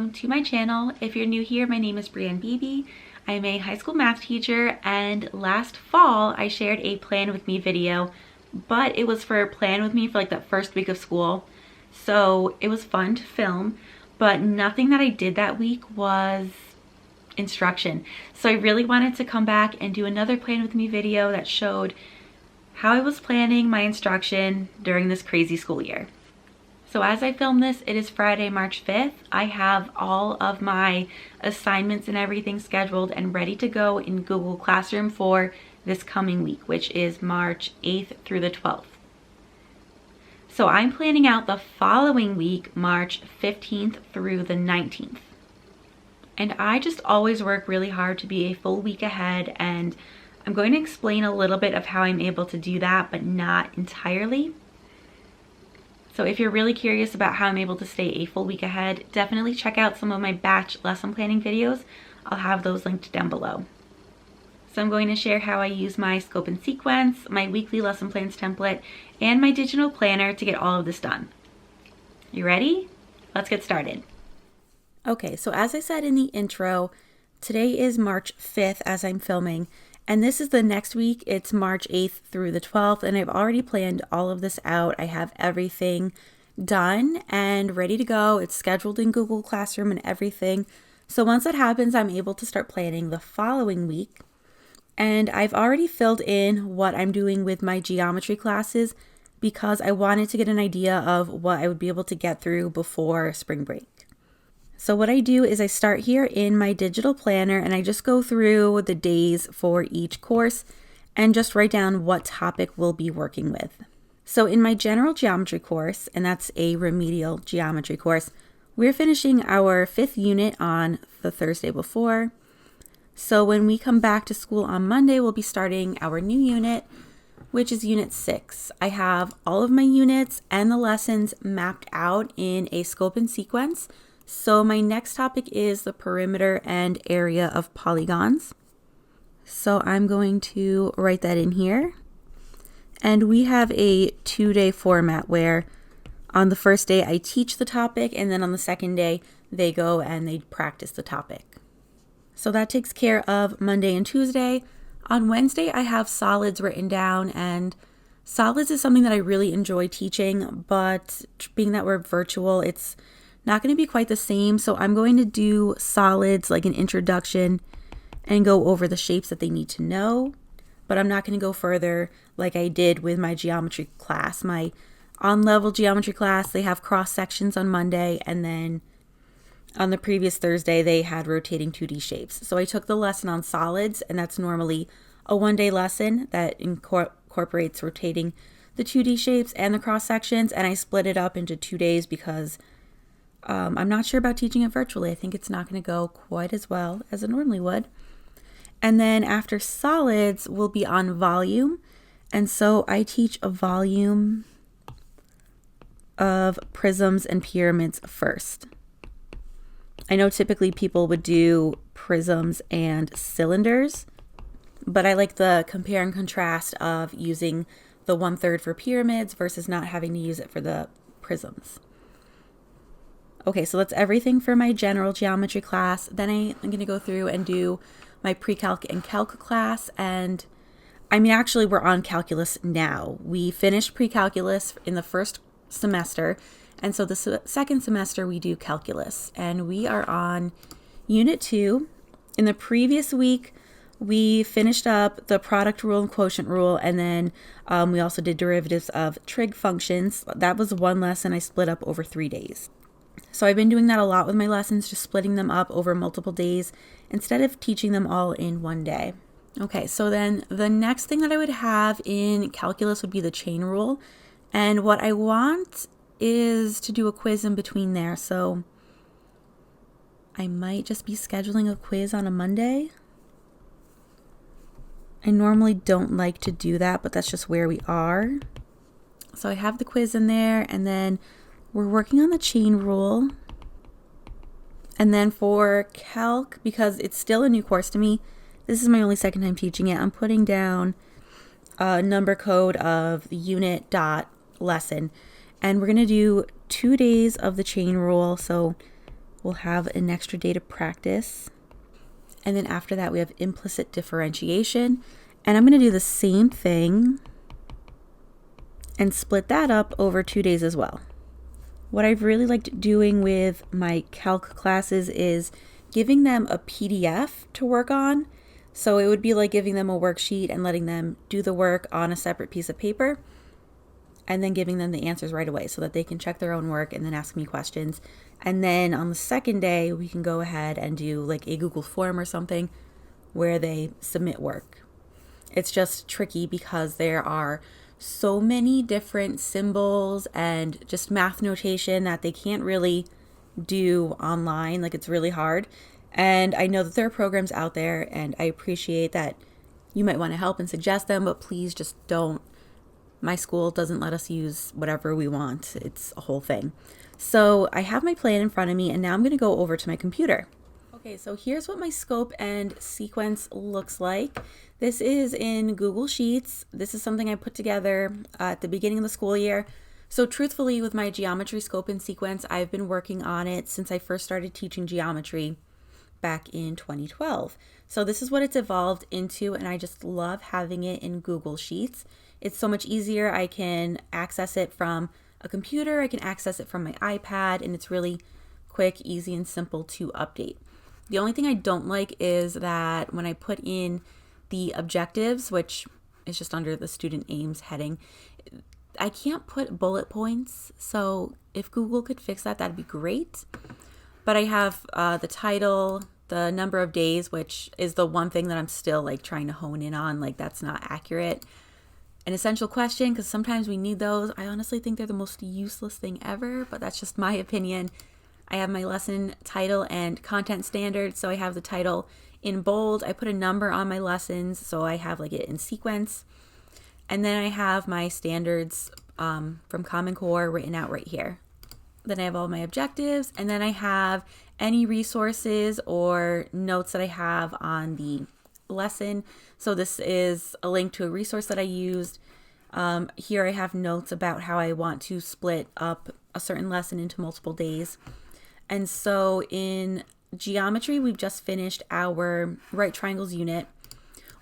welcome to my channel. If you're new here, my name is Brianne Beebe. I'm a high school math teacher, and last fall I shared a plan with me video, but it was for plan with me for like that first week of school. So it was fun to film, but nothing that I did that week was instruction. So I really wanted to come back and do another plan with me video that showed how I was planning my instruction during this crazy school year. So as I film this, it is Friday, March 5th. I have all of my assignments and everything scheduled and ready to go in Google Classroom for this coming week, which is March 8th through the 12th. So I'm planning out the following week, March 15th through the 19th. And I just always work really hard to be a full week ahead, and I'm going to explain a little bit of how I'm able to do that, but not entirely. So if you're really curious about how I'm able to stay a full week ahead, definitely check out some of my batch lesson planning videos. I'll have those linked down below. So I'm going to share how I use my scope and sequence, my weekly lesson plans template, and my digital planner to get all of this done. You ready? Let's get started. Okay, so as I said in the intro, today is March 5th as I'm filming. And this is the next week. It's March 8th through the 12th, and I've already planned all of this out. I have everything done and ready to go. It's scheduled in Google Classroom and everything. So once that happens, I'm able to start planning the following week. And I've already filled in what I'm doing with my geometry classes because I wanted to get an idea of what I would be able to get through before spring break. So what I do is I start here in my digital planner and I just go through the days for each course and just write down what topic we'll be working with. So in my general geometry course, and that's a remedial geometry course, we're finishing our 5th unit on the Thursday before. So when we come back to school on Monday, we'll be starting our new unit, which is Unit 6. I have all of my units and the lessons mapped out in a scope and sequence. So my next topic is the perimeter and area of polygons. So I'm going to write that in here. And we have a 2-day format where on the first day I teach the topic, and then on the second day they go and they practice the topic. So that takes care of Monday and Tuesday. On Wednesday I have solids written down, and solids is something that I really enjoy teaching, but being that we're virtual, it's not going to be quite the same. So I'm going to do solids like an introduction and go over the shapes that they need to know, but I'm not going to go further like I did with my geometry class. My on-level geometry class, they have cross sections on Monday, and then on the previous Thursday they had rotating 2D shapes. So I took the lesson on solids, and that's normally a one-day lesson that incorporates rotating the 2D shapes and the cross sections, and I split it up into 2 days because I'm not sure about teaching it virtually. I think it's not going to go quite as well as it normally would. And then after solids, we'll be on volume. And so I teach a volume of prisms and pyramids first. I know typically people would do prisms and cylinders, but I like the compare and contrast of using the 1/3 for pyramids versus not having to use it for the prisms. Okay, so that's everything for my general geometry class. Then I'm going to go through and do my pre-calc and calc class. And I mean, actually, we're on calculus now. We finished pre-calculus in the first semester. And so the second semester, we do calculus. And we are on Unit 2. In the previous week, we finished up the product rule and quotient rule. And then we also did derivatives of trig functions. That was one lesson I split up over 3 days. So I've been doing that a lot with my lessons, just splitting them up over multiple days instead of teaching them all in one day. Okay, so then the next thing that I would have in calculus would be the chain rule. And what I want is to do a quiz in between there. So I might just be scheduling a quiz on a Monday. I normally don't like to do that, but that's just where we are. So I have the quiz in there, and then we're working on the chain rule. And then for calc, because it's still a new course to me, this is my only second time teaching it, I'm putting down a number code of the unit dot lesson. And we're going to do 2 days of the chain rule. So we'll have an extra day to practice. And then after that, we have implicit differentiation. And I'm going to do the same thing and split that up over 2 days as well. What I've really liked doing with my calc classes is giving them a PDF to work on. So it would be like giving them a worksheet and letting them do the work on a separate piece of paper and then giving them the answers right away so that they can check their own work and then ask me questions. And then on the second day, we can go ahead and do like a Google form or something where they submit work. It's just tricky because there are so many different symbols and just math notation that they can't really do online. Like, it's really hard. And I know that there are programs out there, and I appreciate that you might want to help and suggest them, but please just don't. My school doesn't let us use whatever we want. It's a whole thing. So I have my plan in front of me, and now I'm going to go over to my computer. Okay, so here's what my scope and sequence looks like. This is in Google Sheets. This is something I put together at the beginning of the school year. So truthfully, with my geometry scope and sequence, I've been working on it since I first started teaching geometry back in 2012. So this is what it's evolved into, and I just love having it in Google Sheets. It's so much easier. I can access it from a computer, I can access it from my iPad, and it's really quick, easy, and simple to update. The only thing I don't like is that when I put in the objectives, which is just under the student aims heading, I can't put bullet points. So if Google could fix that, that'd be great. But I have the title, the number of days, which is the one thing that I'm still like trying to hone in on. Like, that's not accurate. An essential question, because sometimes we need those. I honestly think they're the most useless thing ever, but that's just my opinion. I have my lesson title and content standards. So I have the title in bold. I put a number on my lessons, so I have like it in sequence. And then I have my standards from Common Core written out right here. Then I have all my objectives, and then I have any resources or notes that I have on the lesson. So this is a link to a resource that I used. Here I have notes about how I want to split up a certain lesson into multiple days. And so in geometry, we've just finished our right triangles unit.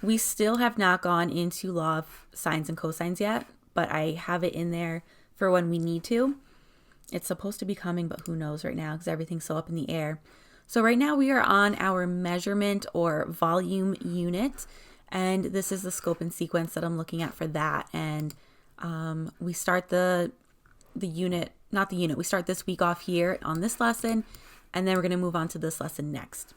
We still have not gone into law of sines and cosines yet, but I have it in there for when we need to. It's supposed to be coming, but who knows right now because everything's so up in the air. So right now we are on our measurement or volume unit, and this is the scope and sequence that I'm looking at for that. And we start the unit, not the unit, we start this week off here on this lesson, and then we're going to move on to this lesson next.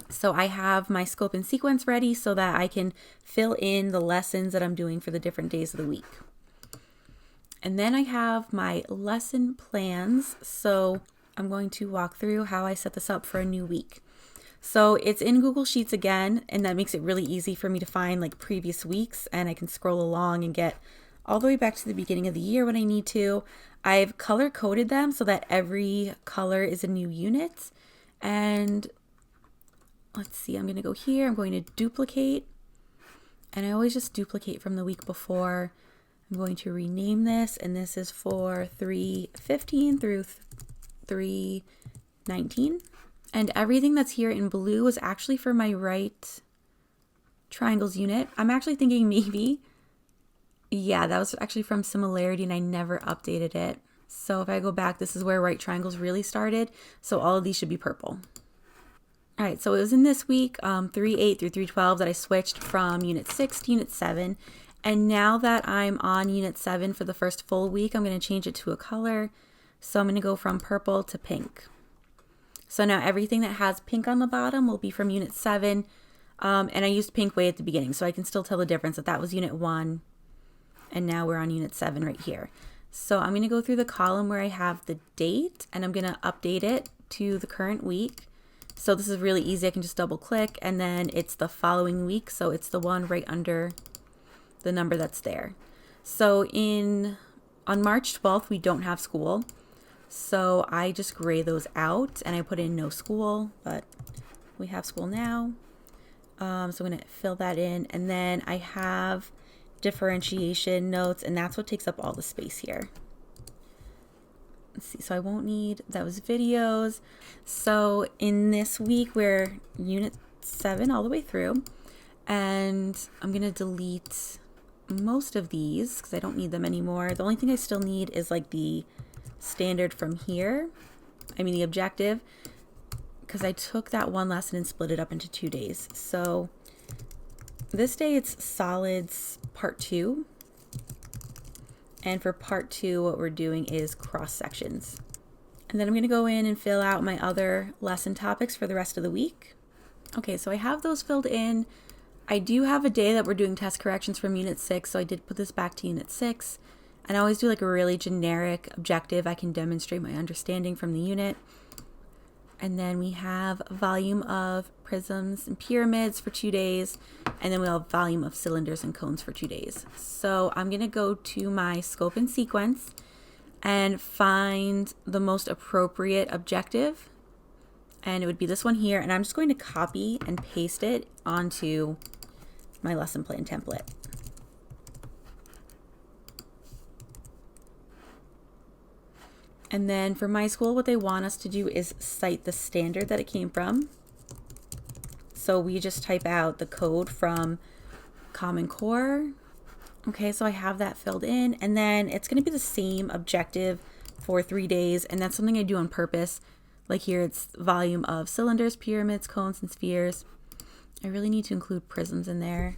So I have my scope and sequence ready so that I can fill in the lessons that I'm doing for the different days of the week. And then I have my lesson plans. So I'm going to walk through how I set this up for a new week. So it's in Google Sheets again, and that makes it really easy for me to find like previous weeks, and I can scroll along and get all the way back to the beginning of the year when I need to. I've color coded them so that every color is a new unit. And let's see, I'm going to go here. I'm going to duplicate, and I always just duplicate from the week before. I'm going to rename this, and this is for 3/15 through 3/19. And everything that's here in blue is actually for my right triangles unit. I'm actually thinking maybe, yeah, that was actually from similarity, and I never updated it. So if I go back, this is where right triangles really started. So all of these should be purple. All right, so it was in this week, 3/8 through 3/12, that I switched from Unit 6 to Unit 7. And now that I'm on Unit 7 for the first full week, I'm going to change it to a color. So I'm going to go from purple to pink. So now everything that has pink on the bottom will be from Unit 7. And I used pink way at the beginning, so I can still tell the difference that was Unit 1. And now we're on Unit 7 right here. So I'm going to go through the column where I have the date, and I'm going to update it to the current week. So this is really easy. I can just double click, and then it's the following week. So it's the one right under the number that's there. So on March 12th, we don't have school. So I just gray those out, and I put in no school, but we have school now. So I'm going to fill that in, and then I have differentiation notes, and that's what takes up all the space here. let's see, so I won't need those videos. So in this week, we're Unit 7 all the way through, and I'm going to delete most of these because I don't need them anymore. The only thing I still need is like the standard from here. I mean the objective, because I took that one lesson and split it up into 2 days. So this day it's solids part 2. And for part 2, what we're doing is cross sections. And then I'm going to go in and fill out my other lesson topics for the rest of the week. Okay, so I have those filled in. I do have a day that we're doing test corrections from Unit 6, so I did put this back to Unit 6. And I always do like a really generic objective. I can demonstrate my understanding from the unit. And then we have volume of prisms and pyramids for 2 days. And then we'll have volume of cylinders and cones for 2 days. So I'm going to go to my scope and sequence and find the most appropriate objective. And it would be this one here. And I'm just going to copy and paste it onto my lesson plan template. And then for my school, what they want us to do is cite the standard that it came from. So we just type out the code from Common Core. Okay, so I have that filled in. And then it's going to be the same objective for 3 days. And that's something I do on purpose. Like here, it's volume of cylinders, pyramids, cones, and spheres. I really need to include prisms in there.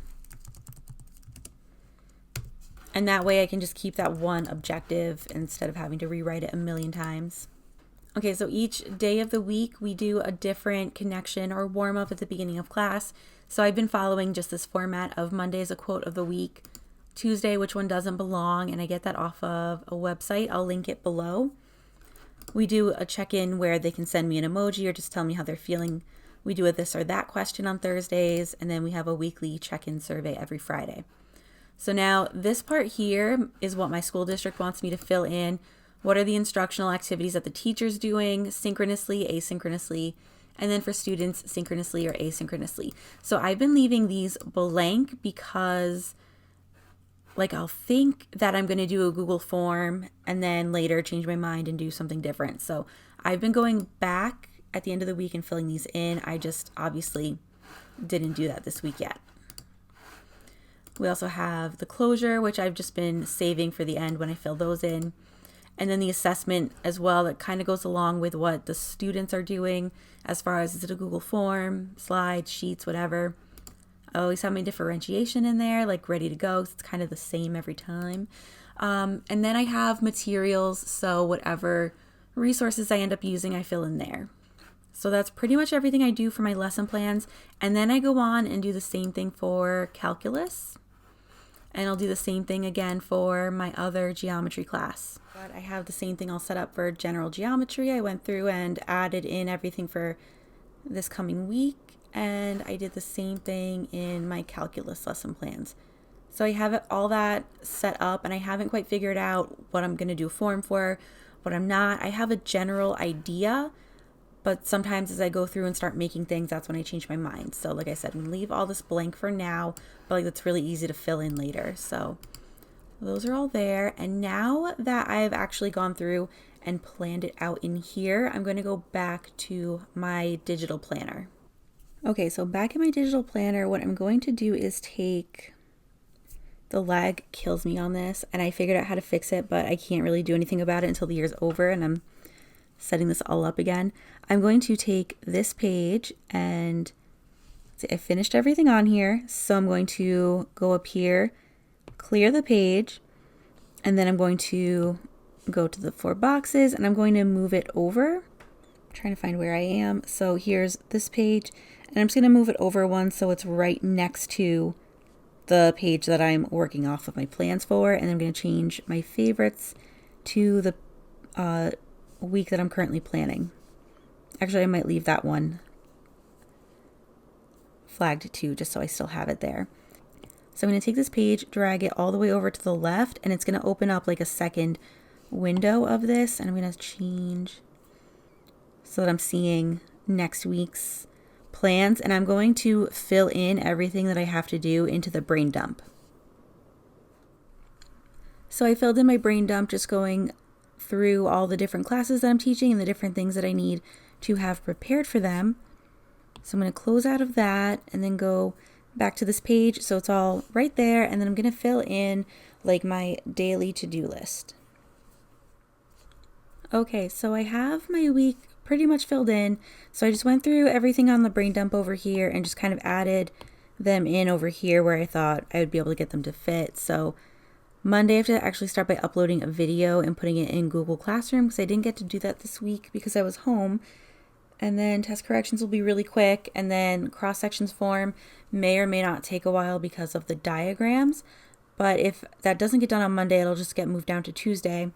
And that way I can just keep that one objective instead of having to rewrite it a million times. Okay, so each day of the week we do a different connection or warm up at the beginning of class. So I've been following just this format of Monday is a quote of the week, Tuesday which one doesn't belong, and I get that off of a website. I'll link it below. We do a check-in where they can send me an emoji or just tell me how they're feeling. We do a this or that question on Thursdays, and then we have a weekly check-in survey every Friday. So now this part here is what my school district wants me to fill in. What are the instructional activities that the teacher's doing synchronously, asynchronously, and then for students synchronously or asynchronously. So I've been leaving these blank because like I'll think that I'm going to do a Google form and then later change my mind and do something different. So I've been going back at the end of the week and filling these in. I just obviously didn't do that this week yet. We also have the closure, which I've just been saving for the end when I fill those in. And then the assessment as well, that kind of goes along with what the students are doing as far as is it a Google form, slides, sheets, whatever. I always have my differentiation in there, like ready to go. It's kind of the same every time. And then I have materials, so whatever resources I end up using, I fill in there. So that's pretty much everything I do for my lesson plans. And then I go on and do the same thing for calculus. And I'll do the same thing again for my other geometry class. But I have the same thing all set up for general geometry. I went through and added in everything for this coming week. And I did the same thing in my calculus lesson plans. So I have all that set up, and I haven't quite figured out what I'm going to do a form for, what I'm not. I have a general idea, but sometimes as I go through and start making things, that's when I change my mind. So like I said, I'm going to leave all this blank for now, but like that's really easy to fill in later. So those are all there. And now that I've actually gone through and planned it out in here, I'm going to go back to my digital planner. Okay, so back in my digital planner, what I'm going to do is take, the lag kills me on this, and I figured out how to fix it, but I can't really do anything about it until the year's over and I'm setting this all up again. I'm going to take this page and see, I finished everything on here. So I'm going to go up here, clear the page, and then I'm going to go to the 4 boxes and I'm going to move it over. I'm trying to find where I am. So here's this page, and I'm just going to move it over one so it's right next to the page that I'm working off of my plans for. And I'm going to change my favorites to the week that I'm currently planning. Actually, I might leave that one flagged too, just so I still have it there. So I'm going to take this page, drag it all the way over to the left, and it's going to open up like a second window of this. And I'm going to change so that I'm seeing next week's plans, and I'm going to fill in everything that I have to do into the brain dump. So I filled in my brain dump just going through all the different classes that I'm teaching and the different things that I need to have prepared for them. So I'm going to close out of that and then go back to this page so it's all right there, and then I'm going to fill in like my daily to-do list. Okay, so I have my week pretty much filled in. So I just went through everything on the brain dump over here and just kind of added them in over here where I thought I would be able to get them to fit. So Monday I have to actually start by uploading a video and putting it in Google Classroom because I didn't get to do that this week because I was home. And then test corrections will be really quick, and then cross-sections form may or may not take a while because of the diagrams, but if that doesn't get done on Monday, it'll just get moved down to Tuesday.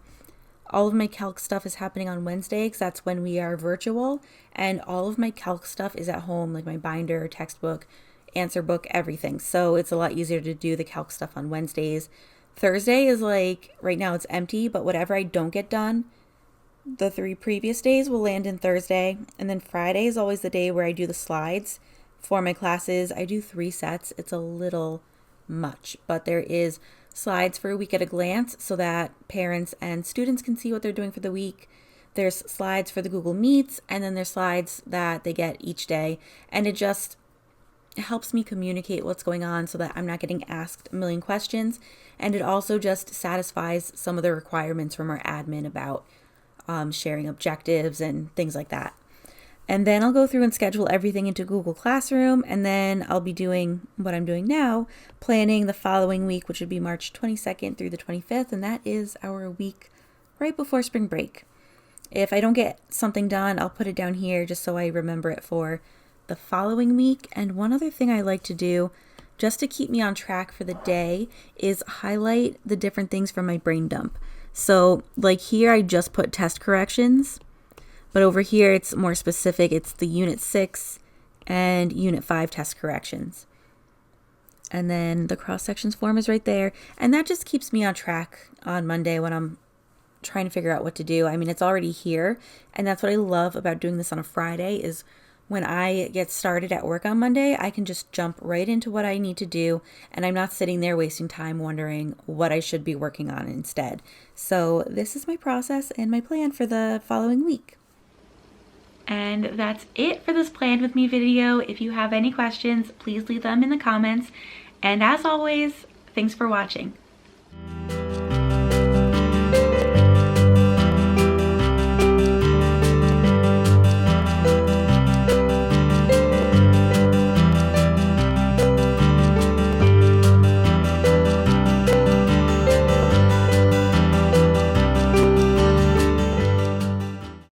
All of my calc stuff is happening on Wednesday because that's when we are virtual, and all of my calc stuff is at home, like my binder, textbook, answer book, everything. So it's a lot easier to do the calc stuff on Wednesdays. Thursday is like, right now it's empty, but whatever I don't get done, the 3 previous days will land in Thursday, and then Friday is always the day where I do the slides for my classes. I do 3 sets. It's a little much, but there is slides for a week at a glance so that parents and students can see what they're doing for the week. There's slides for the Google Meets, and then there's slides that they get each day, and it helps me communicate what's going on so that I'm not getting asked a million questions, and it also just satisfies some of the requirements from our admin about sharing objectives and things like that. And then I'll go through and schedule everything into Google Classroom, and then I'll be doing what I'm doing now, planning the following week, which would be March 22nd through the 25th, and that is our week right before spring break. If I don't get something done, I'll put it down here just so I remember it for the following week. And one other thing I like to do, just to keep me on track for the day, is highlight the different things from my brain dump. So like here, I just put test corrections, but over here it's more specific. It's the Unit 6 and Unit 5 test corrections. And then the cross-sections form is right there. And that just keeps me on track on Monday when I'm trying to figure out what to do. I mean, it's already here. And that's what I love about doing this on a Friday is when I get started at work on Monday, I can just jump right into what I need to do, and I'm not sitting there wasting time wondering what I should be working on instead. So this is my process and my plan for the following week. And that's it for this Plan With Me video. If you have any questions, please leave them in the comments. And as always, thanks for watching.